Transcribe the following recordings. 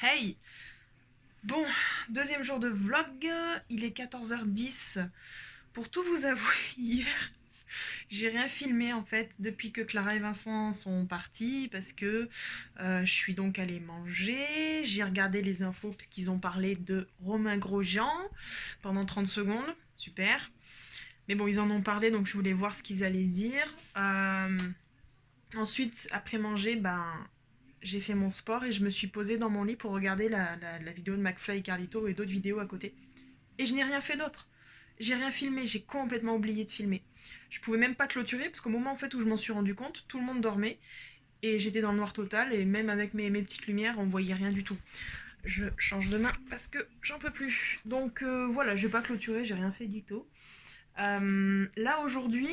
Hey! Bon, deuxième jour de vlog, il est 14h10. Pour tout vous avouer, hier, j'ai rien filmé en fait depuis que Clara et Vincent sont partis parce que je suis donc allée manger. J'ai regardé les infos parce qu'ils ont parlé de Romain Grosjean pendant 30 secondes. Super. Mais bon, ils en ont parlé donc je voulais voir ce qu'ils allaient dire. Ensuite, après manger, j'ai fait mon sport et je me suis posée dans mon lit pour regarder la vidéo de McFly et Carlito et d'autres vidéos à côté. Et je n'ai rien fait d'autre. J'ai rien filmé, j'ai complètement oublié de filmer. Je pouvais même pas clôturer parce qu'au moment en fait où je m'en suis rendu compte, tout le monde dormait et j'étais dans le noir total et même avec mes petites lumières, on voyait rien du tout. Je change de main parce que j'en peux plus. Donc voilà, j'ai pas clôturé, j'ai rien fait du tout. Là aujourd'hui,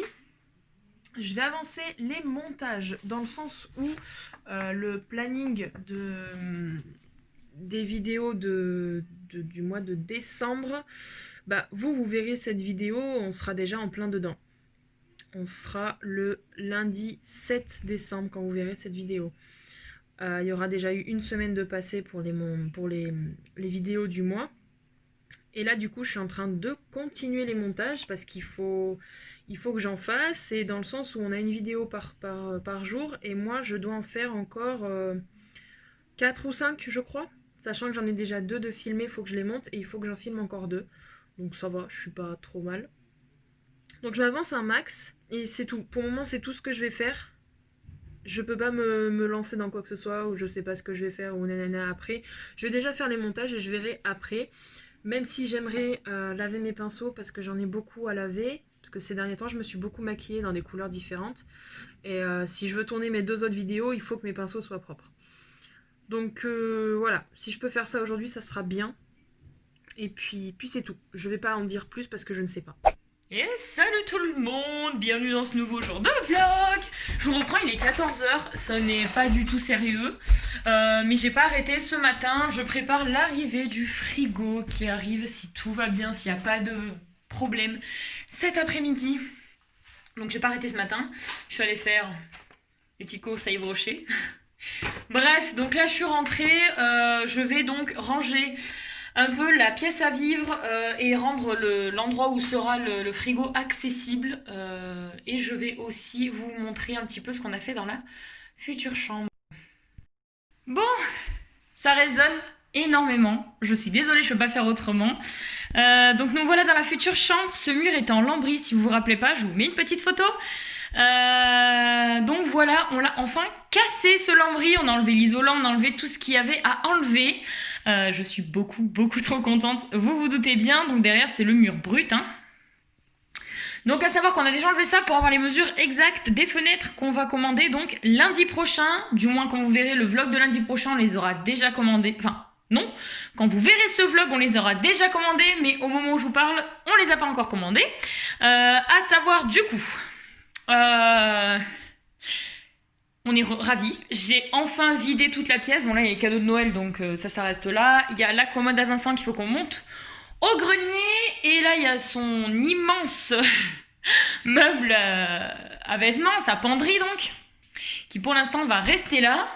je vais avancer les montages dans le sens où le planning des vidéos du mois de décembre, vous verrez cette vidéo, on sera déjà en plein dedans. On sera le lundi 7 décembre quand vous verrez cette vidéo. Il y aura déjà eu une semaine de passé pour les vidéos du mois. Et là, du coup, je suis en train de continuer les montages parce qu'il faut que j'en fasse. Et dans le sens où on a une vidéo par jour. Et moi, je dois en faire encore 4 ou 5, je crois. Sachant que j'en ai déjà 2 de filmés, il faut que je les monte. Et il faut que j'en filme encore 2. Donc ça va, je suis pas trop mal. Donc je m'avance un max. Et c'est tout. Pour le moment, c'est tout ce que je vais faire. Je peux pas me lancer dans quoi que ce soit. Ou je sais pas ce que je vais faire. Ou nanana après. Je vais déjà faire les montages et je verrai après. Même si j'aimerais laver mes pinceaux parce que j'en ai beaucoup à laver. Parce que ces derniers temps, je me suis beaucoup maquillée dans des couleurs différentes. Et si je veux tourner mes 2 autres vidéos, il faut que mes pinceaux soient propres. Donc voilà, si je peux faire ça aujourd'hui, ça sera bien. Et puis c'est tout. Je vais pas en dire plus parce que je ne sais pas. Et salut tout le monde, bienvenue dans ce nouveau jour de vlog. Je vous reprends, il est 14h, ce n'est pas du tout sérieux, mais j'ai pas arrêté ce matin. Je prépare l'arrivée du frigo qui arrive si tout va bien, s'il n'y a pas de problème cet après-midi. Donc j'ai pas arrêté ce matin, je suis allée faire des petits courses à Yves Rocher. Bref, donc là je suis rentrée, je vais donc ranger un peu la pièce à vivre et rendre l'endroit où sera le frigo accessible. Et je vais aussi vous montrer un petit peu ce qu'on a fait dans la future chambre. Bon, ça résonne énormément. Je suis désolée, je ne peux pas faire autrement. Donc nous voilà dans la future chambre. Ce mur était en lambris, si vous vous rappelez pas, je vous mets une petite photo. Donc voilà, on l'a enfin cassé ce lambris, on a enlevé l'isolant, on a enlevé tout ce qu'il y avait à enlever. Je suis beaucoup trop contente, vous vous doutez bien. Donc derrière c'est le mur brut, hein. Donc à savoir qu'on a déjà enlevé ça pour avoir les mesures exactes des fenêtres qu'on va commander donc lundi prochain. Du moins quand vous verrez le vlog de lundi prochain, on les aura déjà commandés. Enfin non, quand vous verrez ce vlog, on les aura déjà commandés, mais au moment où je vous parle, on les a pas encore commandés. À savoir du coup, on est ravis. J'ai enfin vidé toute la pièce. Bon là il y a les cadeaux de Noël, donc ça reste là. Il y a la commode à Vincent qu'il faut qu'on monte au grenier. Et là il y a son immense meuble à vêtements, sa penderie donc, qui pour l'instant va rester là.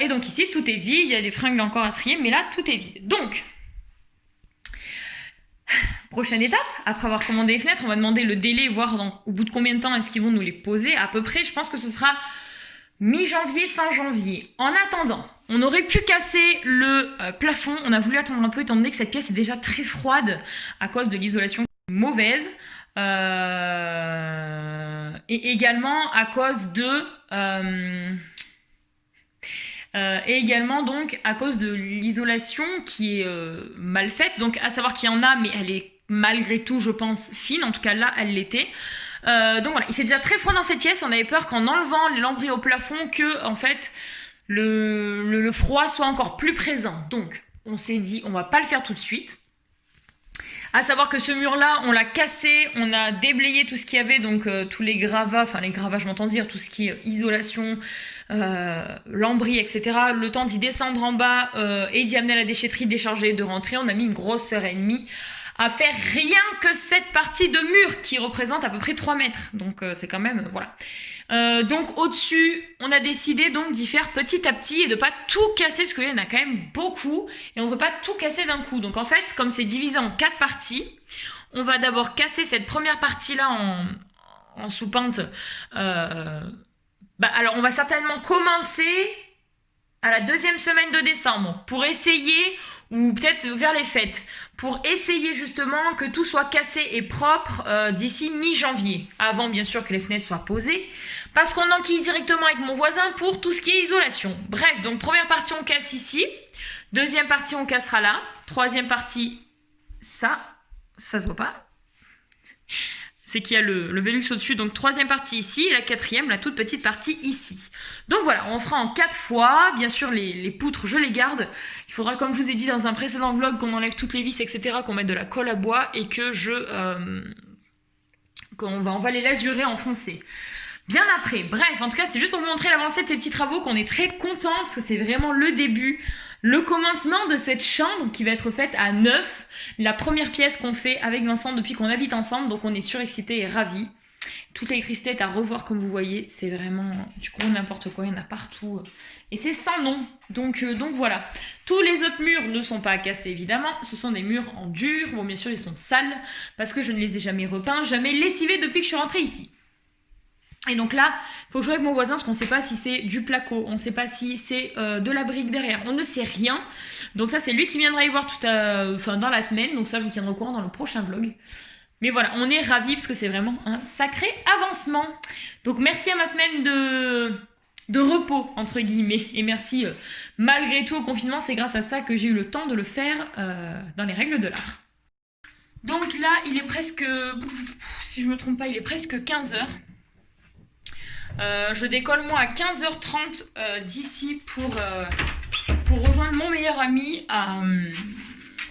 Et donc ici tout est vide, il y a des fringues encore à trier, mais là tout est vide. Donc prochaine étape, après avoir commandé les fenêtres, on va demander le délai, voir au bout de combien de temps est-ce qu'ils vont nous les poser à peu près. Je pense que ce sera mi-janvier, fin janvier. En attendant, on aurait pu casser le plafond. On a voulu attendre un peu étant donné que cette pièce est déjà très froide à cause de l'isolation mauvaise. Et également à cause de... et également donc à cause de l'isolation qui est mal faite. Donc à savoir qu'il y en a, mais elle est malgré tout, je pense, fine. En tout cas là, elle l'était. Donc voilà, il fait déjà très froid dans cette pièce. On avait peur qu'en enlevant les lambris au plafond, que en fait le froid soit encore plus présent. Donc on s'est dit, on va pas le faire tout de suite. À savoir que ce mur-là, on l'a cassé, on a déblayé tout ce qu'il y avait, donc tous les gravats, enfin les gravats, je m'entends dire, tout ce qui est isolation, lambris, etc. Le temps d'y descendre en bas et d'y amener à la déchetterie, décharger, de rentrer, on a mis une grosse heure et demie à faire rien que cette partie de mur qui représente à peu près 3 mètres. Donc c'est quand même, voilà. Donc au-dessus, on a décidé donc d'y faire petit à petit et de pas tout casser parce qu'il y en a quand même beaucoup et on veut pas tout casser d'un coup. Donc en fait, comme c'est divisé en 4 parties, on va d'abord casser cette première partie-là en sous-pente. Alors on va certainement commencer à la 2e semaine de décembre pour essayer, ou peut-être vers les fêtes, pour essayer justement que tout soit cassé et propre d'ici mi-janvier, avant bien sûr que les fenêtres soient posées, parce qu'on enquille directement avec mon voisin pour tout ce qui est isolation. Bref, donc première partie on casse ici, 2e partie on cassera là, 3e partie ça se voit pas, c'est qu'il y a le Velux au-dessus, donc 3e partie ici, et la 4e, la toute petite partie ici. Donc voilà, on fera en 4 fois, bien sûr les poutres je les garde, il faudra comme je vous ai dit dans un précédent vlog qu'on enlève toutes les vis etc, qu'on mette de la colle à bois et que on va les lasurer en foncé. Bien après, bref, en tout cas c'est juste pour vous montrer l'avancée de ces petits travaux qu'on est très contents parce que c'est vraiment le début, le commencement de cette chambre qui va être faite à 9, la première pièce qu'on fait avec Vincent depuis qu'on habite ensemble, donc on est surexcités et ravis. Toute l'électricité est à revoir comme vous voyez, c'est vraiment du gros n'importe quoi, il y en a partout et c'est sans nom, donc voilà. Tous les autres murs ne sont pas à casser évidemment, ce sont des murs en dur, bon bien sûr ils sont sales parce que je ne les ai jamais repeints, jamais lessivés depuis que je suis rentrée ici. Et donc là, il faut jouer avec mon voisin parce qu'on ne sait pas si c'est du placo, on ne sait pas si c'est de la brique derrière, on ne sait rien. Donc ça, c'est lui qui viendra y voir dans la semaine, donc ça, je vous tiendrai au courant dans le prochain vlog. Mais voilà, on est ravis parce que c'est vraiment un sacré avancement. Donc merci à ma semaine de repos, entre guillemets. Et merci, malgré tout, au confinement, c'est grâce à ça que j'ai eu le temps de le faire dans les règles de l'art. Donc là, il est presque, si je ne me trompe pas, il est presque 15h. Je décolle moi à 15h30 d'ici pour rejoindre mon meilleur ami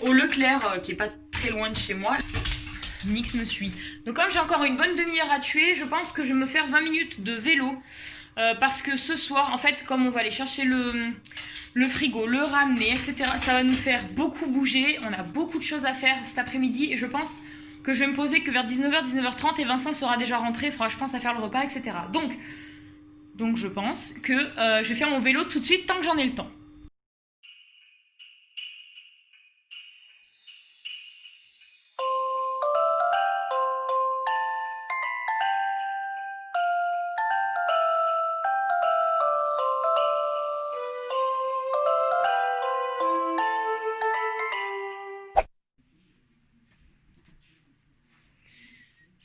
au Leclerc qui est pas très loin de chez moi. Nix me suit. Donc comme j'ai encore une bonne demi-heure à tuer, je pense que je vais me faire 20 minutes de vélo parce que ce soir, en fait, comme on va aller chercher le frigo, le ramener, etc., ça va nous faire beaucoup bouger. On a beaucoup de choses à faire cet après-midi et je pense que je vais me poser que vers 19h, 19h30 et Vincent sera déjà rentré, il faudra je pense à faire le repas, etc. Donc je pense que je vais faire mon vélo tout de suite tant que j'en ai le temps.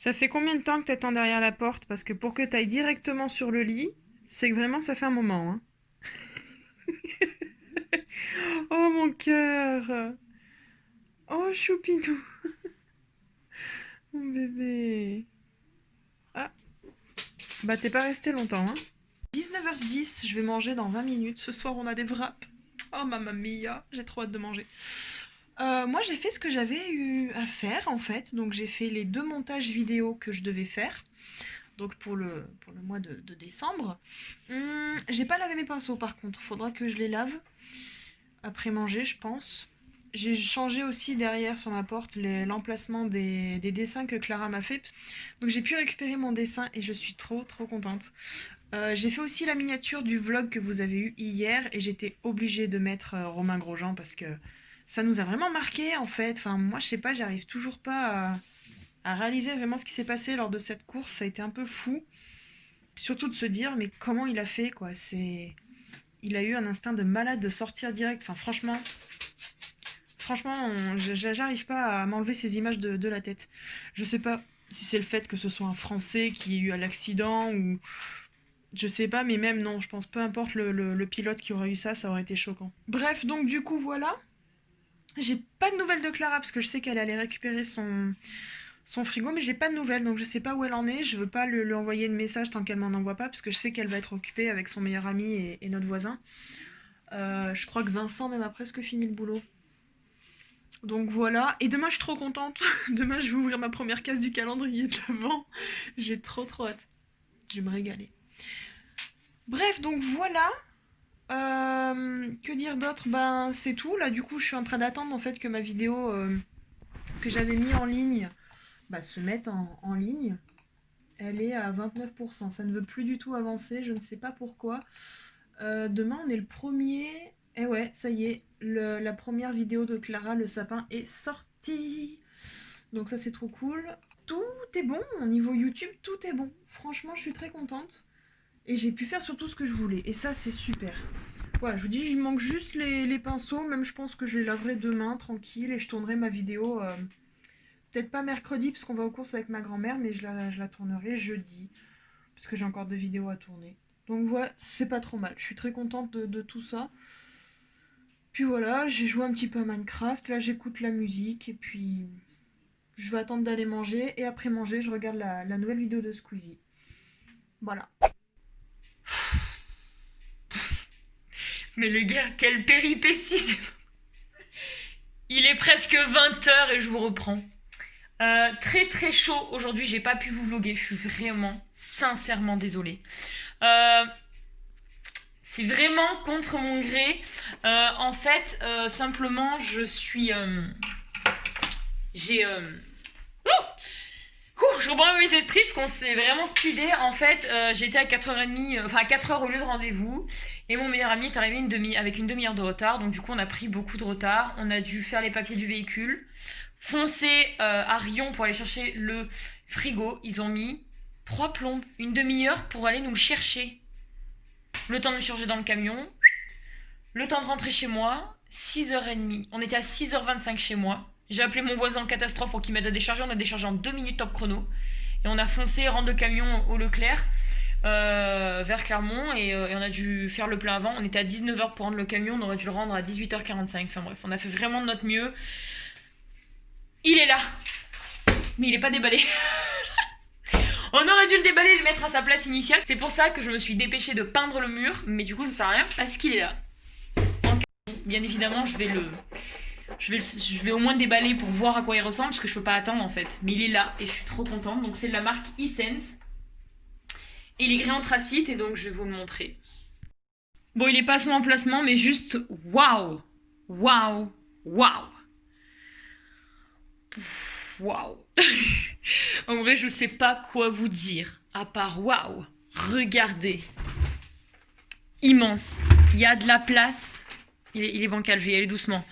Ça fait combien de temps que t'attends derrière la porte? Parce que pour que t'ailles directement sur le lit, c'est que vraiment ça fait un moment, hein. Oh mon cœur! Oh choupinou! Mon bébé! Ah! Bah t'es pas resté longtemps, hein. 19h10, je vais manger dans 20 minutes. Ce soir on a des wraps. Oh mamma mia, j'ai trop hâte de manger. Moi j'ai fait ce que j'avais eu à faire en fait, donc j'ai fait les 2 montages vidéo que je devais faire, donc pour le mois de décembre. J'ai pas lavé mes pinceaux par contre, faudra que je les lave après manger je pense. J'ai changé aussi derrière sur ma porte l'emplacement des dessins que Clara m'a fait, donc j'ai pu récupérer mon dessin et je suis trop contente. J'ai fait aussi la miniature du vlog que vous avez eu hier et j'étais obligée de mettre Romain Grosjean parce que ça nous a vraiment marqué en fait. Enfin, moi je sais pas, j'arrive toujours pas à réaliser vraiment ce qui s'est passé lors de cette course. Ça a été un peu fou. Surtout de se dire, mais comment il a fait quoi. Il a eu un instinct de malade de sortir direct. Enfin, franchement, j'arrive pas à m'enlever ces images de la tête. Je sais pas si c'est le fait que ce soit un Français qui ait eu l'accident ou. Je sais pas, mais même non, je pense peu importe le pilote qui aurait eu ça, ça aurait été choquant. Bref, donc du coup, voilà. J'ai pas de nouvelles de Clara parce que je sais qu'elle allait récupérer son frigo, mais j'ai pas de nouvelles donc je sais pas où elle en est. Je veux pas lui envoyer de message tant qu'elle m'en envoie pas parce que je sais qu'elle va être occupée avec son meilleur ami et notre voisin. Je crois que Vincent même a presque fini le boulot. Donc voilà, et demain je suis trop contente. Demain je vais ouvrir ma première case du calendrier de l'Avent. J'ai trop hâte. Je vais me régaler. Bref, donc voilà. Que dire d'autre? Ben c'est tout. Là du coup je suis en train d'attendre en fait que ma vidéo que j'avais mis en ligne se mettre en ligne. Elle est à 29%. Ça ne veut plus du tout avancer. Je ne sais pas pourquoi. Demain, on est le 1er. Et ouais, ça y est. La première vidéo de Clara, le sapin, est sortie. Donc ça, c'est trop cool. Tout est bon. Au niveau YouTube, tout est bon. Franchement, je suis très contente. Et j'ai pu faire surtout ce que je voulais. Et ça, c'est super. Voilà, je vous dis, il manque juste les pinceaux. Même, je pense que je les laverai demain, tranquille. Et je tournerai ma vidéo... peut-être pas mercredi, parce qu'on va aux courses avec ma grand-mère. Mais je la tournerai jeudi. Parce que j'ai encore 2 vidéos à tourner. Donc voilà, c'est pas trop mal. Je suis très contente de tout ça. Puis voilà, j'ai joué un petit peu à Minecraft. Là, j'écoute la musique. Et puis, je vais attendre d'aller manger. Et après manger, je regarde la nouvelle vidéo de Squeezie. Voilà. Mais les gars, quelle péripétie! Il est presque 20h et je vous reprends. Très très chaud aujourd'hui, j'ai pas pu vous vlogger. Je suis vraiment, sincèrement désolée. C'est vraiment contre mon gré. En fait, simplement, je suis... je reprends mes esprits parce qu'on s'est vraiment speedé. En fait, j'étais à 4h30, enfin à 4h au lieu de rendez-vous. Et mon meilleur ami est arrivé avec une demi-heure de retard. Donc du coup, on a pris beaucoup de retard. On a dû faire les papiers du véhicule. Foncer à Rion pour aller chercher le frigo. Ils ont mis 3 plombes, une demi-heure pour aller nous le chercher. Le temps de me charger dans le camion. Le temps de rentrer chez moi. 6h30. On était à 6h25 chez moi. J'ai appelé mon voisin en catastrophe pour qu'il m'aide à décharger. On a déchargé en 2 minutes top chrono. Et on a foncé rendre le camion au Leclerc vers Clermont. Et on a dû faire le plein avant. On était à 19h pour rendre le camion. On aurait dû le rendre à 18h45. Enfin bref, on a fait vraiment de notre mieux. Il est là. Mais il n'est pas déballé. On aurait dû le déballer et le mettre à sa place initiale. C'est pour ça que je me suis dépêchée de peindre le mur. Mais du coup, ça sert à rien parce qu'il est là. Bien évidemment, je vais au moins déballer pour voir à quoi il ressemble parce que je peux pas attendre en fait. Mais il est là et je suis trop contente. Donc c'est de la marque eSense. Et il est gris anthracite et donc je vais vous le montrer. Bon, il est pas à son emplacement mais juste waouh. Waouh. Waouh. Waouh. En vrai, je sais pas quoi vous dire à part waouh. Regardez. Immense. Il y a de la place. Il est bancal, je vais y aller doucement.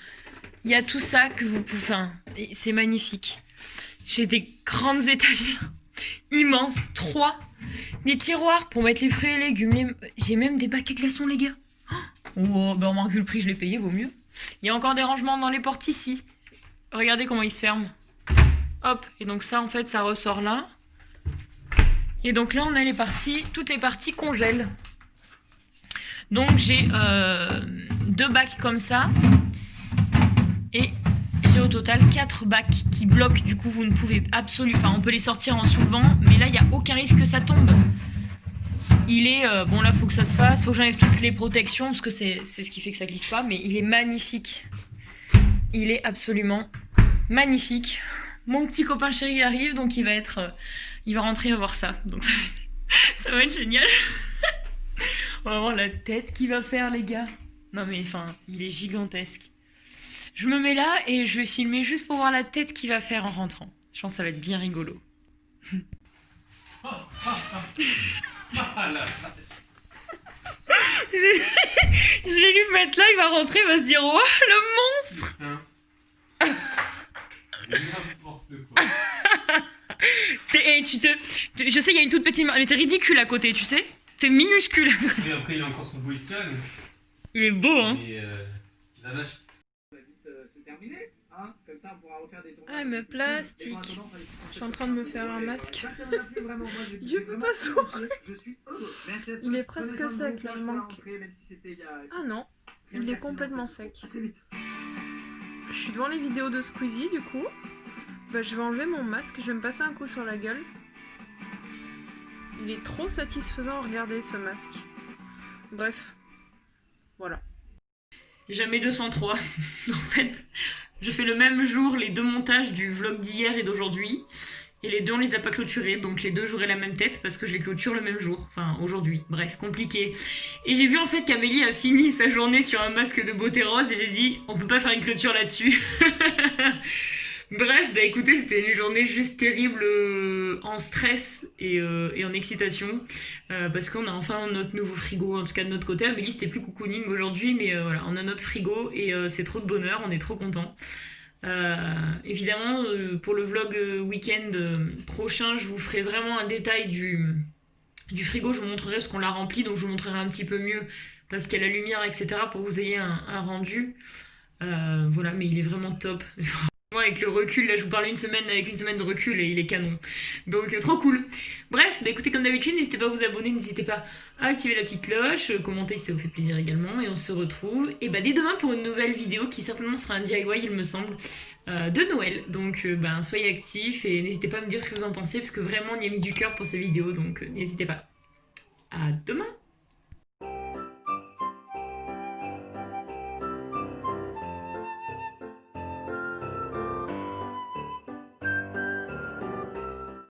Il y a tout ça que vous pouvez... Enfin, c'est magnifique. J'ai des grandes étagères immenses. 3. Des tiroirs pour mettre les fruits et légumes. J'ai même des bacs à glaçons, les gars. Oh, ben remarque, vu le prix, je l'ai payé, vaut mieux. Il y a encore des rangements dans les portes ici. Regardez comment ils se ferment. Hop, et donc ça, en fait, ça ressort là. Et donc là, on a les parties... Toutes les parties congèlent. Donc j'ai 2 bacs comme ça. Et j'ai au total 4 bacs qui bloquent. Du coup, vous ne pouvez absolument... Enfin, on peut les sortir en soulevant. Mais là, il n'y a aucun risque que ça tombe. Il est... bon, là, il faut que ça se fasse. Il faut que j'enlève toutes les protections. Parce que c'est ce qui fait que ça glisse pas. Mais il est magnifique. Il est absolument magnifique. Mon petit copain chéri arrive. Donc, il va rentrer, il va voir ça. Donc, ça va être génial. On va voir la tête qu'il va faire, les gars. Non, mais enfin, il est gigantesque. Je me mets là et je vais filmer juste pour voir la tête qu'il va faire en rentrant. Je pense que ça va être bien rigolo. Je vais lui mettre là, il va rentrer, il va se dire « Oh, le monstre !» N'importe quoi. Je sais, il y a une toute petite... Mais t'es ridicule à côté, tu sais. T'es minuscule. Et après, il a encore son polystyrène. Il est beau, hein. Et la vache. Ça va vite se terminer, hein. Comme ça, on pourra refaire des tournages. Ah, mais plastique. Je suis en train de me faire un masque. Ça ne va plus vraiment. Moi, Je peux pas sourire. Je suis heureux. Merci à tous. Il est presque Prenez soin de sec, vous. là, il Je pourrais manque. rentrer, même si c'était il y a- Ah non, rien il de est pertinent, complètement c'est tout. sec. À très vite. Je suis devant les vidéos de Squeezie, du coup. Bah, je vais enlever mon masque, je vais me passer un coup sur la gueule. Il est trop satisfaisant à regarder, ce masque. Bref. Voilà. Jamais 203. En fait, je fais le même jour les 2 montages du vlog d'hier et d'aujourd'hui. Et les 2, on les a pas clôturés. Donc les 2, j'aurai la même tête parce que je les clôture le même jour. Enfin, aujourd'hui. Bref, compliqué. Et j'ai vu en fait qu'Amélie a fini sa journée sur un masque de beauté rose. Et j'ai dit, on peut pas faire une clôture là-dessus. Bref, bah écoutez, c'était une journée juste terrible en stress et en excitation parce qu'on a enfin notre nouveau frigo, en tout cas de notre côté. Amélie, c'était plus cocooning aujourd'hui, mais voilà, on a notre frigo et c'est trop de bonheur, on est trop contents. Évidemment, pour le vlog week-end prochain, je vous ferai vraiment un détail du frigo, je vous montrerai parce qu'on l'a rempli, donc je vous montrerai un petit peu mieux parce qu'il y a la lumière, etc. pour que vous ayez un rendu. Voilà, mais il est vraiment top. Avec le recul, là je vous parle avec une semaine de recul et il est canon. Donc trop cool. Bref, bah écoutez, comme d'habitude, n'hésitez pas à vous abonner, n'hésitez pas à activer la petite cloche, commenter si ça vous fait plaisir également. Et on se retrouve et bah, dès demain pour une nouvelle vidéo qui certainement sera un DIY, il me semble, de Noël. Donc bah, soyez actifs et n'hésitez pas à me dire ce que vous en pensez parce que vraiment on y a mis du cœur pour ces vidéos. Donc n'hésitez pas. À demain!